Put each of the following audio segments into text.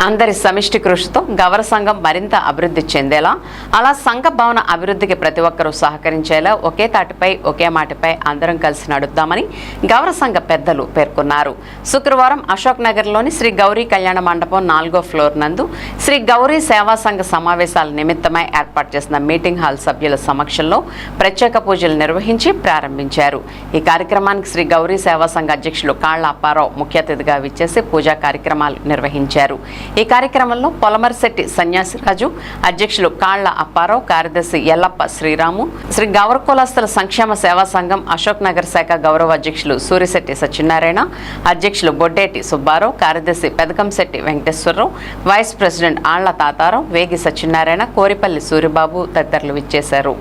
అందరి సమిష్టి కృషితో గౌర సంఘం మరింత అభివృద్ధి చెందేలా, అలా సంఘ భవన అభివృద్ధికి ప్రతి ఒక్కరూ సహకరించేలా ఒకే తాటిపై ఒకే మాటిపై అందరం కలిసి నడుద్దామని గౌర సంఘ పెద్దలు పేర్కొన్నారు. శుక్రవారం అశోక్ నగర్లోని శ్రీ గౌరీ కళ్యాణ మండపం 4వ ఫ్లోర్ నందు శ్రీ గౌరీ సేవా సంఘ సమావేశాల నిమిత్తమై ఏర్పాటు చేసిన మీటింగ్ హాల్ సభ్యుల సమక్షంలో ప్రత్యేక పూజలు నిర్వహించి ప్రారంభించారు. ఈ కార్యక్రమానికి శ్రీ గౌరీ సేవా సంఘ అధ్యక్షులు కాళ్ల అప్పారావు ముఖ్య అతిథిగా విచ్చేసి పూజా కార్యక్రమాలు నిర్వహించారు. ఈ కార్యక్రమంలో పొలమర్శెట్టి సన్యాసిరాజు, అధ్యక్షులు కాళ్ల అప్పారావు, కార్యదర్శి ఎల్లప్ప శ్రీరాము, శ్రీ గౌర కులస్తుల సంక్షేమ సేవా సంఘం అశోక్ నగర్ శాఖ గౌరవ అధ్యక్షులు సూరిశెట్టి సత్యనారాయణ, అధ్యక్షులు బొడ్డేటి సుబ్బారావు, కార్యదర్శి పెదకంశెట్టి వెంకటేశ్వరరావు, వైస్ ప్రెసిడెంట్ ఆళ్ల తాతారావు, వేగి సత్యనారాయణ, కోరిపల్లి సూరిబాబు తదితరులు విచ్చేశారు.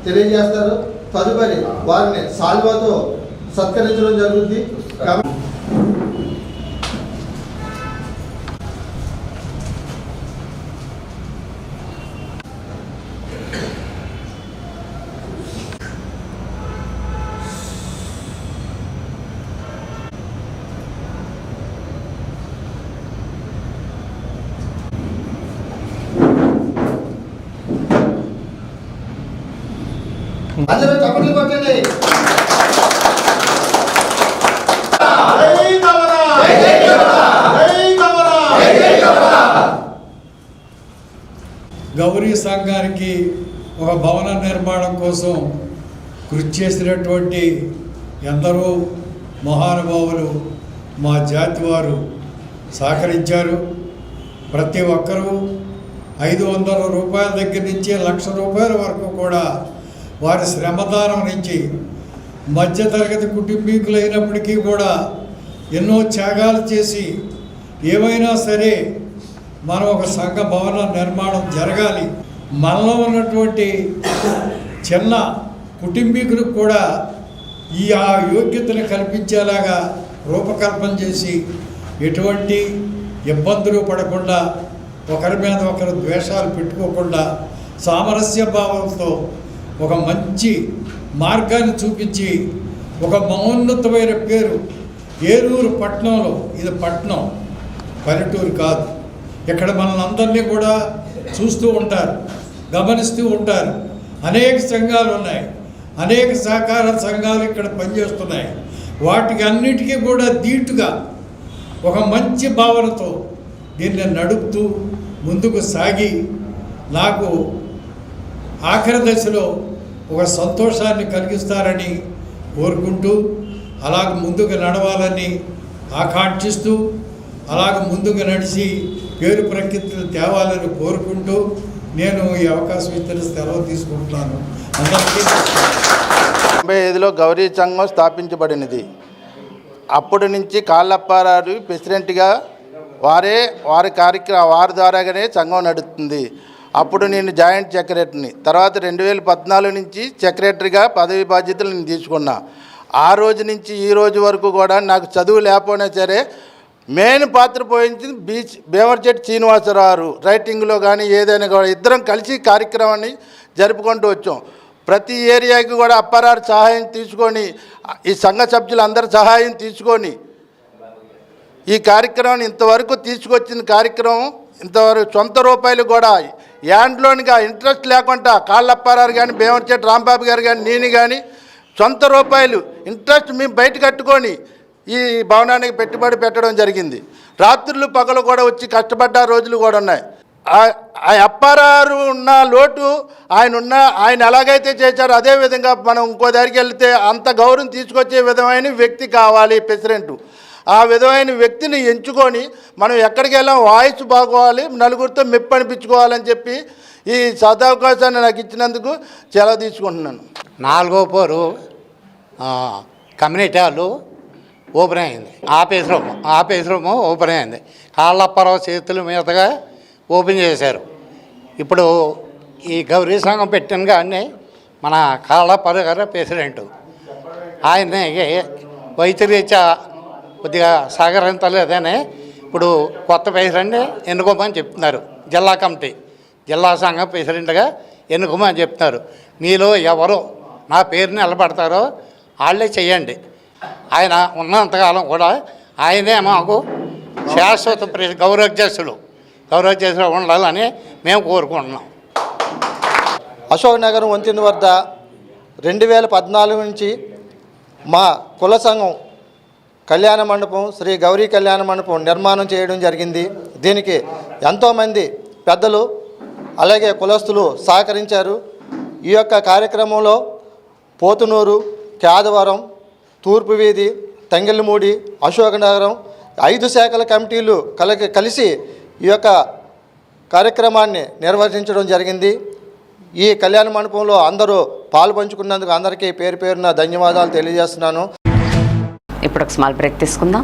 తెలియజేస్తారు. తదుపరి వారిని సాల్వాతో సత్కరించడం జరుగుతుంది. అందరూ చప్పట్లు కొట్టండి. గౌరీ సంఘానికి ఒక భవన నిర్మాణం కోసం కృషి చేసినటువంటి ఎందరో మహానుభావులు మా జాతి వారు సహకరించారు. ప్రతి ఒక్కరూ 500 రూపాయల దగ్గర నుంచి 1,00,000 రూపాయల వరకు కూడా వారి శ్రమదానం నుంచి మధ్యతరగతి కుటుంబీకులైనప్పటికీ కూడా ఎన్నో త్యాగాలు చేసి ఏమైనా సరే మనం ఒక సంఘ భవన నిర్మాణం జరగాలి, మనలో ఉన్నటువంటి చిన్న కుటుంబీకులకు కూడా ఆ యోగ్యతను కల్పించేలాగా రూపకల్పన చేసి ఎటువంటి ఇబ్బందులు పడకుండా, ఒకరి మీద ఒకరు ద్వేషాలు పెట్టుకోకుండా సామరస్య భావంతో ఒక మంచి మార్గాన్ని చూపించి ఒక మహోన్నతమైన పేరు ఏలూరు పట్టణంలో, ఇది పట్టణం పల్లెటూరు కాదు, ఇక్కడ మనల్ని కూడా చూస్తూ ఉంటారు, గమనిస్తూ ఉంటారు. అనేక సంఘాలు ఉన్నాయి, అనేక సహకార సంఘాలు ఇక్కడ పనిచేస్తున్నాయి. వాటికి అన్నిటికీ కూడా ధీటుగా ఒక మంచి భావనతో దీన్ని నడుపుతూ ముందుకు సాగి నాకు ఆఖరి దశలో ఒక సంతోషాన్ని కలిగిస్తారని కోరుకుంటూ, అలాగ ముందుకు నడవాలని ఆకాంక్షిస్తూ, అలాగ ముందుకు నడిచి పేరు ప్రఖ్యాతులు తేవాలని కోరుకుంటూ నేను ఈ అవకాశం ఇచ్చిన సెలవు తీసుకుంటున్నాను. అందరికీ 1995లో గౌరీ సంఘం స్థాపించబడినది. అప్పటి నుంచి కాళ్ళప్పారావు ప్రెసిడెంట్గా వారి ద్వారాగానే సంఘం నడుస్తుంది. అప్పుడు నేను జాయింట్ సెక్రటరీని, తర్వాత 2014 నుంచి సెక్రటరీగా పదవి బాధ్యతలు నేను తీసుకున్నా. ఆ రోజు నుంచి ఈ రోజు వరకు కూడా నాకు చదువు లేకపోయినా సరే మెయిన్ పాత్ర పోయించింది భీమర్చెట్టి శ్రీనివాసరావు. రైటింగ్లో కానీ ఏదైనా కూడా ఇద్దరం కలిసి కార్యక్రమాన్ని జరుపుకుంటూ వచ్చాం. ప్రతి ఏరియాకి కూడా అప్పారావు సహాయం తీసుకొని, ఈ సంఘ సభ్యులు అందరి సహాయం తీసుకొని ఈ కార్యక్రమాన్ని ఇంతవరకు తీసుకొచ్చిన కార్యక్రమం ఇంతవరకు సొంత రూపాయలు కూడా యాండ్లోనిగా ఇంట్రెస్ట్ లేకుండా కాళ్ళప్పారావు కానీ, భీమర్చెట్టి రాంబాబు గారు కానీ, నేను కానీ సొంత రూపాయలు ఇంట్రెస్ట్ మేము బయట కట్టుకొని ఈ భవనానికి పెట్టుబడి పెట్టడం జరిగింది. రాత్రులు పగలు కూడా వచ్చి కష్టపడ్డ రోజులు కూడా ఉన్నాయి. ఆ అప్పారావు ఉన్న లోటు ఆయన ఎలాగైతే చేశారో అదేవిధంగా మనం ఇంకో దగ్గరికి వెళ్తే అంత గౌరవం తీసుకొచ్చే విధమైన వ్యక్తి కావాలి ప్రెసిడెంటు. ఆ విధమైన వ్యక్తిని ఎంచుకొని మనం ఎక్కడికి వెళ్ళాం వాయిస్ బాగోవాలి, నలుగురితో మెప్పు అనిపించుకోవాలని చెప్పి ఈ సదవకాశాన్ని నాకు ఇచ్చినందుకు చాలా తీసుకుంటున్నాను. 4వ ఫ్లోరు కమ్యూనిటీ హాలు ఓపెన్ అయింది. ఆఫీస్ రూమ్ ఓపెన్ అయింది. కాళ్ళప్పారావు చేతుల మీదుగా ఓపెన్ చేశారు. ఇప్పుడు ఈ గౌరీ సంఘం పెట్టిన కానీ మన కాళ్ళప్పారావు గారు ప్రెసిడెంటు. ఆయన వైద్యరీత్యా కొద్దిగా సహకరించలేదని ఇప్పుడు కొత్త ప్రెసిడెంట్ ఎన్నుకోమని చెప్తున్నారు. జిల్లా కమిటీ, జిల్లా సంఘం ప్రెసిడెంట్గా ఎన్నుకోమని చెప్తున్నారు. మీలో ఎవరు నా పేరుని నిలబడతారో వాళ్ళే చెయ్యండి. ఆయన ఉన్నంతకాలం కూడా ఆయనే మాకు శాశ్వత గౌరవాధ్యక్షులు ఉండాలని మేము కోరుకుంటున్నాం. అశోక్ నగరం వంతెన వద్ద 2014 నుంచి మా కుల సంఘం కళ్యాణ మండపం శ్రీ గౌరీ కళ్యాణ మండపం నిర్మాణం చేయడం జరిగింది. దీనికి ఎంతోమంది పెద్దలు అలాగే కులస్తులు సహకరించారు. ఈ యొక్క కార్యక్రమంలో పోతునూరు, కేదవరం, తూర్పు వీధి, తంగెళ్ళమూడి, అశోక్ నగరం 5 శాఖల కమిటీలు కలిసి ఈ యొక్క కార్యక్రమాన్ని నిర్వహించడం జరిగింది. ఈ కళ్యాణ మండపంలో అందరూ పాలు పంచుకున్నందుకు అందరికీ పేరు పేరున ధన్యవాదాలు తెలియజేస్తున్నాను. ఇప్పుడు ఒక స్మాల్ బ్రేక్ తీసుకుందాం.